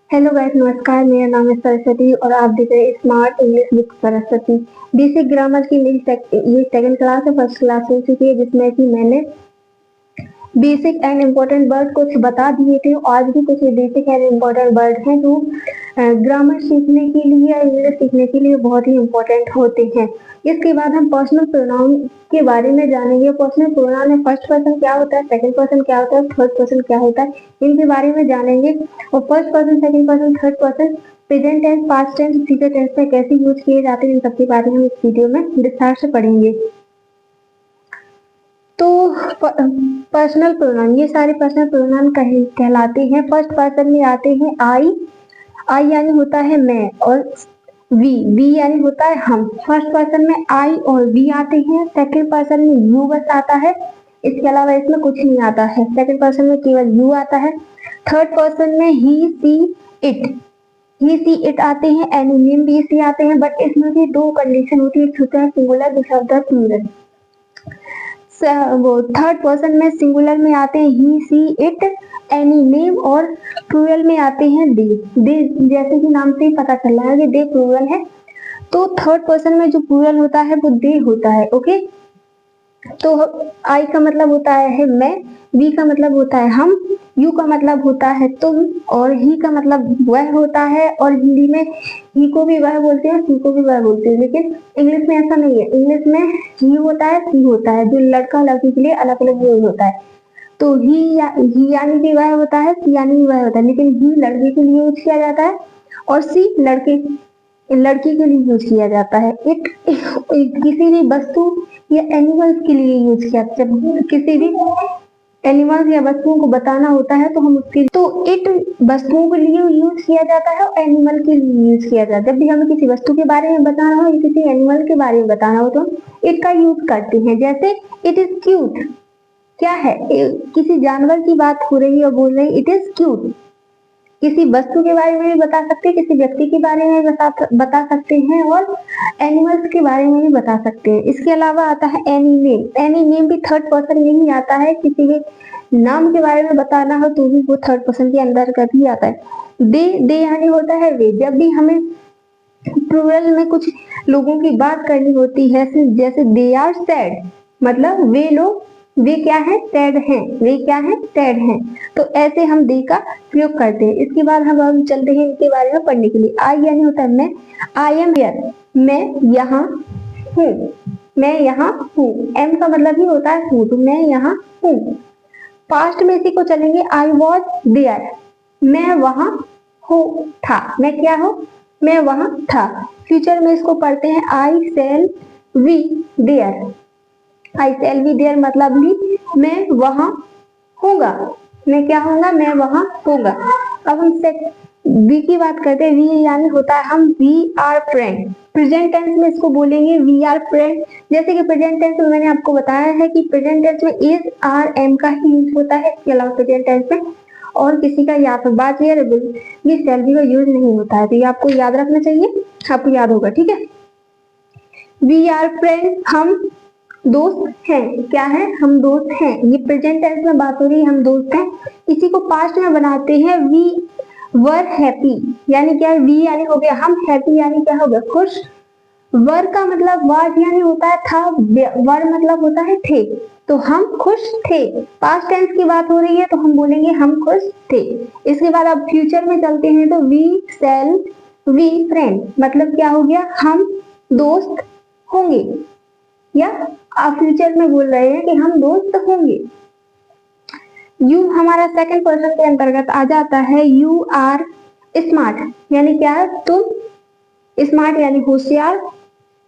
Hello guys, नमस्कार। मेरा नाम है सरस्वती और आप देख रहे हैं smart English with Saraswati. Basic grammar की मेरी ये सेकंड क्लास है। फर्स्ट क्लास हो चुकी है जिसमें कि मैंने बेसिक एंड इम्पोर्टेंट वर्ड कुछ बता दिए थे। आज भी कुछ बेसिक एंड इम्पोर्टेंट वर्ड हैं जो ग्रामर सीखने के लिए या इंग्लिश सीखने के लिए बहुत ही इम्पोर्टेंट होते हैं। इसके बाद हम पर्सनल प्रोनाउन के बारे में जानेंगे। पर्सनल प्रोनाउन में फर्स्ट पर्सन क्या होता है, सेकंड पर्सन क्या होता है, थर्ड पर्सन क्या होता है, इनके बारे में जानेंगे। और first person, second person, third person, present tense, past tense, future tense में कैसे यूज किए जाते हैं, इन सबके बारे में हम इस वीडियो में विस्तार से पढ़ेंगे। तो पर्सनल प्रोनाउन, ये सारे पर्सनल प्रोनाउन कहलाते हैं। फर्स्ट पर्सन में आते हैं आई यानी होता है मैं, और वी यानी होता है हम। फर्स्ट पर्सन में आई और वी आते हैं। सेकंड पर्सन में यू बस आता है, इसके अलावा इसमें कुछ नहीं आता है। सेकंड पर्सन में केवल यू आता है। थर्ड पर्सन में ही सी इट आते हैं। एनी नेम भी सी आते हैं, बट इसमें भी दो कंडीशन होती है, एक होता है सिंगुलर, दूसरा होता है प्लूरल। वो थर्ड पर्सन में सिंगुलर में आते हैं ही, सी, इट, एनी नेम, और प्लूरल में आते हैं दे। जैसे कि नाम से ही पता चल रहा है कि दे प्लूरल है, तो थर्ड पर्सन में जो प्लूरल होता है वो दे होता है। ओके, तो आई का मतलब होता है मैं, वी का मतलब होता है हम, यू का मतलब होता है तुम, और ही का मतलब वह होता है। और हिंदी में ही को भी वह बोलते हैं, सी को भी वह बोलते हैं, लेकिन इंग्लिश में ऐसा नहीं है। इंग्लिश में ही होता है, सी होता है, जो लड़का लड़की के लिए अलग अलग यूज होता है। तो ही यानी भी वह होता है, सी यानी भी वह होता है, लेकिन ही लड़के के लिए यूज किया जाता है और सी लड़की के लिए यूज किया जाता है। इट किसी भी वस्तु या एनिमल्स के लिए यूज किया जाता है। जब किसी भी एनिमल्स या वस्तुओं को बताना होता है तो हम उसके तो इट वस्तुओं के लिए यूज किया जाता है और एनिमल के लिए यूज किया जाता है। जब भी हमें किसी वस्तु के बारे में बताना हो या किसी एनिमल के बारे में बताना हो तो हम इट का यूज करते हैं। जैसे इट इज क्यूट, क्या है, किसी जानवर की बात हो रही है और बोल रहे इट इज क्यूट। किसी वस्तु के बारे में भी बता सकते हैं, किसी व्यक्ति के बारे में बता सकते हैं, और एनिमल्स के बारे में भी बता सकते हैं। इसके अलावा आता है एनी नेम। एनी नेम भी थर्ड पर्सन में ही आता है। किसी भी नाम के बारे में बताना हो तो भी वो थर्ड पर्सन के अंतर्गत ही आता है। दे यानी होता है वे। जब भी हमें प्लूरल में कुछ लोगों की बात करनी होती है, जैसे दे आर सैड, मतलब वे लोग, वे क्या है, सैड हैं, वे क्या है, सैड हैं। तो ऐसे हम दे का प्रयोग करते हैं। इसके बाद हम चलते हैं इनके बारे में पढ़ने के लिए। आई यानी होता है मैं, आई एम हियर, मैं यहाँ हूँ, मैं यहाँ हूँ। एम का मतलब ही होता है हूँ, तो मैं यहाँ हूँ। पास्ट में इसी को चलेंगे, आई वॉज देयर, मैं वहां हूँ था, मैं क्या हूँ, मैं वहां था। फ्यूचर में इसको पढ़ते हैं, I sell we there. I sell be there मतलब भी मैं वहां होगा, मैं क्या होगा, मैं वहां होगा। अब हम वी की बात करते हैं। वी यानी होता है हम, we are friend. Present tense में इसको बोलेंगे वी आर फ्रेंड। जैसे कि प्रेजेंट टेंस में मैंने आपको बताया है कि प्रेजेंट टेंस में इज, आर, एम का ही यूज होता है। इसके अलावा प्रेजेंट टेंस में और किसी का या फिर बात ये सेल बी का यूज नहीं होता है। तो ये आपको याद रखना चाहिए, आपको याद होगा, ठीक है। वी आर फ्रेंड, हम दोस्त हैं, क्या है, हम दोस्त हैं। ये प्रेजेंट टेंस में बात हो रही है, हम दोस्त हैं। इसी को पास्ट में बनाते हैं, वी वर हैप्पी, यानी क्या है, वी यानी हो गया हम, हैप्पी यानी क्या हो गया, खुश। वर का मतलब वाज यानी होता है था, वर मतलब होता है थे, तो हम खुश थे। पास्ट टेंस की बात हो रही है तो हम बोलेंगे हम खुश थे। इसके बाद अब फ्यूचर में चलते हैं, तो वी सेल वी फ्रेंड, मतलब क्या हो गया, हम दोस्त होंगे, या आप फ्यूचर में बोल रहे हैं कि हम दोस्त होंगे। यू हमारा सेकंड पर्सन के अंतर्गत आ जाता है। यू आर स्मार्ट, यानी क्या है, तुम स्मार्ट यानी होशियार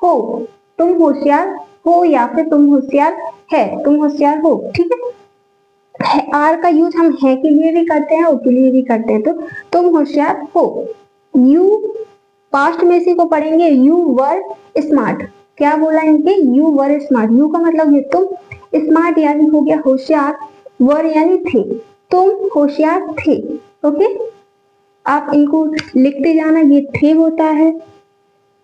हो, तुम होशियार हो, या फिर तुम होशियार है, तुम होशियार हो, ठीक है। आर का यूज हम है के लिए भी करते हैं और के लिए भी करते हैं, तो तुम होशियार हो। यू पास्ट में इसी को पढ़ेंगे, यू वर स्मार्ट। क्या बोला इनके, यू वर स्मार्ट। यू का मतलब ये तुम, स्मार्ट यानी हो गया होशियार, वर यानी थे, तुम होशियार थे। ओके, आप इनको लिखते जाना, ये थे होता है,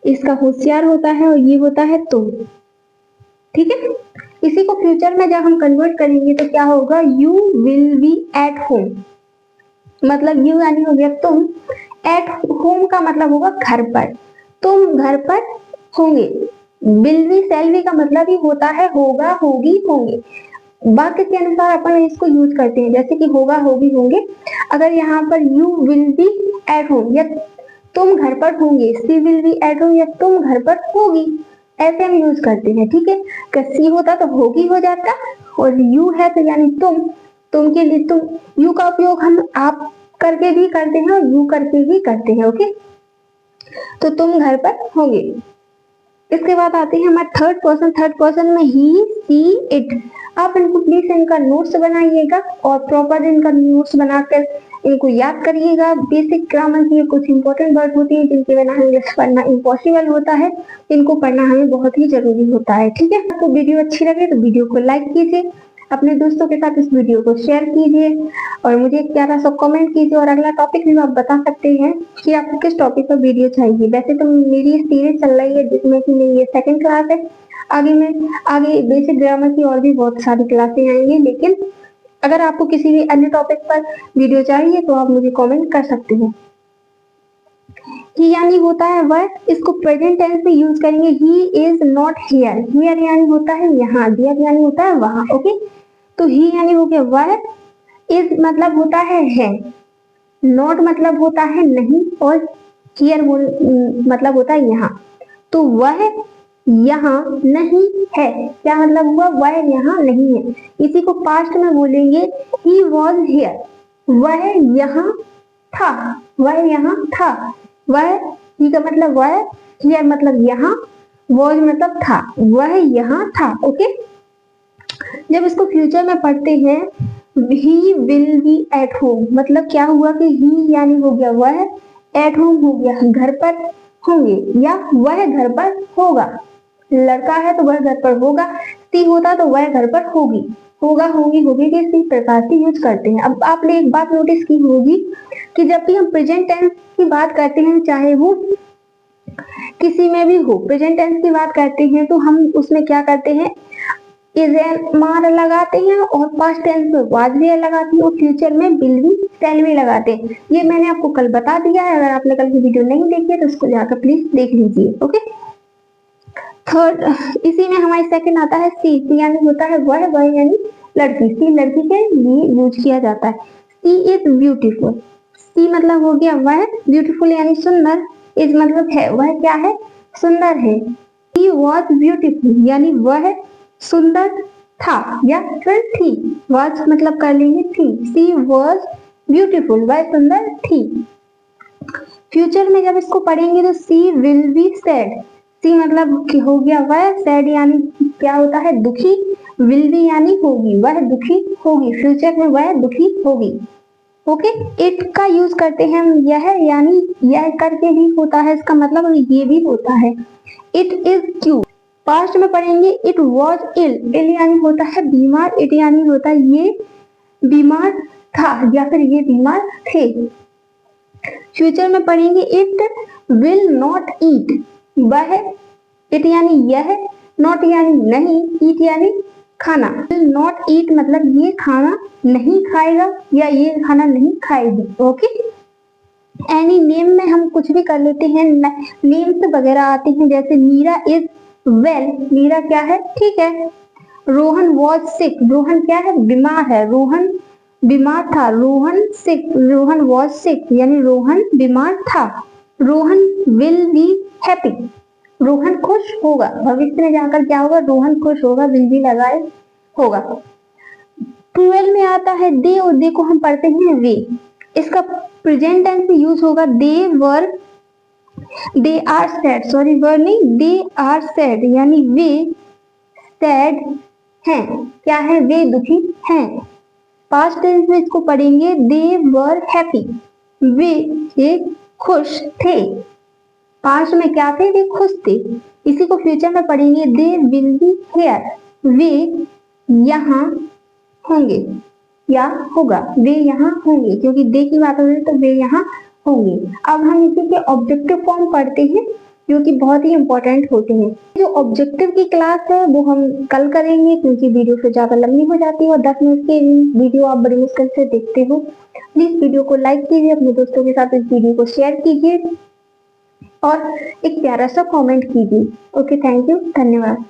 इसका होशियार होता है, और ये होता है तुम, ठीक है। इसी को फ्यूचर में जब हम कन्वर्ट करेंगे तो क्या होगा, you will be at home, मतलब यू यानी हो गया तुम। एट होम का मतलब होगा घर पर, तुम घर पर होंगे। विल बी शैल बी का मतलब ही होता है होगा, होगी, होंगे। वाक्य के अनुसार अपन इसको यूज करते हैं, जैसे कि होगा, होगी, होंगे। अगर यहाँ पर you will be at home या तुम घर पर होंगे, सी विल बी एट होम या तुम घर पर होगी, ऐसे हम यूज करते हैं। ठीक है, सी होता तो होगी हो जाता, और यू है तो यानी तुम के लिए तुम, यू का उपयोग हम आप करके भी करते हैं और यू करके भी करते हैं। ओके, तो तुम घर पर होंगे। इसके बाद आते हैं हमारे थर्ड पर्सन। थर्ड पर्सन में ही, सी, इट। आप इनको प्लीज इनका नोट्स बनाइएगा और प्रॉपर इनका नोट्स बनाकर इनको याद करिएगा। बेसिक ग्रामर की कुछ इंपॉर्टेंट वर्ड होती है जिनके बिना इंग्लिश पढ़ना इम्पॉसिबल होता है, इनको पढ़ना हमें बहुत ही जरूरी होता है। ठीक है, आपको वीडियो अच्छी लगे तो वीडियो को लाइक कीजिए, अपने दोस्तों के साथ इस वीडियो को शेयर कीजिए और मुझे एक प्यारा सा कमेंट कीजिए। और अगला टॉपिक भी आप बता सकते हैं कि आपको किस टॉपिक पर वीडियो चाहिए। वैसे तो मेरी सीरीज चल रही है जिसमें कि मेरी ये सेकंड क्लास है, आगे बेसिक ग्रामर की और भी बहुत सारी क्लासें आएंगी। लेकिन अगर आपको किसी भी अन्य टॉपिक पर वीडियो चाहिए तो आप मुझे कमेंट कर सकते हो। ही यानी होता है वह, इसको प्रेजेंट टेंस में यूज करेंगे। He is not here, here यानी होता है यहाँ, देयर यानी होता है वहां। ओके, तो ही यानी हो गया वह, इज मतलब होता है, नॉट मतलब होता है नहीं, और हियर मतलब होता है यहाँ। तो वह यहाँ नहीं है, क्या मतलब हुआ, वह यहाँ नहीं है। इसी को पास्ट में बोलेंगे ही वॉज हियर, वह यहाँ था, वह यहाँ था। वह ही का मतलब वह, हियर मतलब यहाँ, वॉज मतलब था, वह यहाँ था। ओके, जब इसको फ्यूचर में पढ़ते हैं, he will be at home, मतलब क्या हुआ कि ही यानी हो गया वह, एट होम हो गया घर पर होंगे, या वह घर पर होगा। लड़का है तो वह घर पर होगा, सी होता तो वह घर पर होगी, होगा, होगी, होगी के इसी प्रकार से यूज करते हैं। अब आपने एक बात नोटिस की होगी कि जब भी हम प्रेजेंट टेंस की बात करते हैं, चाहे वो किसी में भी हो, प्रेजेंट टेंस की बात करते हैं तो हम उसमें क्या करते हैं, इज मार लगाते हैं और पास्ट टेंस में वाज भी लगाते हैं और फ्यूचर में विल भी शैल भी लगाते हैं। ये मैंने आपको कल बता दिया है, अगर आपने कल की वीडियो नहीं देखी है तो उसको जाकर प्लीज देख लीजिए। ओके, थर्ड, इसी में हमारी सेकंड आता है सी, सी यानी होता है वह यानी लड़की, सी लड़की के लिए यूज किया जाता है। सी इज ब्यूटीफुल, सी मतलब हो गया वह, ब्यूटीफुल यानी सुंदर, इज मतलब है, वह क्या है, सुंदर है। सी वॉज ब्यूटीफुल यानी वह सुंदर था या फिर थी, वॉज मतलब कर लेंगे थी। सी वॉज ब्यूटीफुल, वह सुंदर थी। फ्यूचर में जब इसको पढ़ेंगे तो सी विल बी सैड, सी मतलब हो गया वह, सैड यानी क्या होता है, दुखी, विल बी यानी होगी, वह दुखी होगी, फ्यूचर में वह दुखी होगी। ओके, इट का यूज करते हैं हम, यह यानी यह करके भी होता है, इसका मतलब ये भी होता है। इट इज क्यूट, पास्ट में पढ़ेंगे इट वॉज इल, इल यानी होता है बीमार, इट यानी होता है ये बीमार था या फिर ये बीमार थे। फ्यूचर में पढ़ेंगे इट विल नॉट ईट, वह, इट यानी यह, नॉट यानी नहीं, ईट यानी खाना। विल नॉट ईट मतलब ये खाना नहीं खाएगा या ये खाना नहीं खाएगी। ओके, एनी नेम में हम कुछ भी कर लेते हैं, नेम्स वगैरह आते हैं, जैसे मीरा इज वेल, मीरा क्या है, ठीक है। रोहन वॉज सिक, रोहन क्या है, बीमार है, रोहन बीमार था, रोहन सिक, रोहन वॉज सिक यानी रोहन बीमार था। Rohan will be happy, Rohan खुश होगा, भविष्य में जाकर क्या होगा, रोहन खुश होगा, विल बी लगाए होगा। 12 में आता है दे, और दे को हम पढ़ते हैं वे, इसका प्रेजेंट टेंस में यूज होगा दे वर, दे आर सैड, सॉरी वर नहीं, दे आर सैड यानी वे सैड हैं, क्या है, वे दुखी हैं। पास्ट टेंस में इसको पढ़ेंगे दे वर हैप्पी, वे खुश थे, पास्ट में क्या थे, वे खुश थे। इसी को फ्यूचर में पढ़ेंगे दे विल बी हियर, वे यहाँ होंगे या होगा, वे यहाँ होंगे, क्योंकि दे की बात हो रही है तो वे यहाँ होंगे। अब हम इसी के ऑब्जेक्टिव फॉर्म पढ़ते हैं, जो कि बहुत ही इम्पोर्टेंट होते हैं। जो ऑब्जेक्टिव की क्लास है वो हम कल करेंगे, क्योंकि वीडियो फिर ज़्यादा लंबी हो जाती है और 10 मिनट की वीडियो आप बड़ी मुश्किल से देखते हो। प्लीज़ वीडियो को लाइक कीजिए, अपने दोस्तों के साथ इस वीडियो को शेयर कीजिए और एक प्यारा सा कमेंट कीजिए। ओके, थैंक यू, धन्यवाद।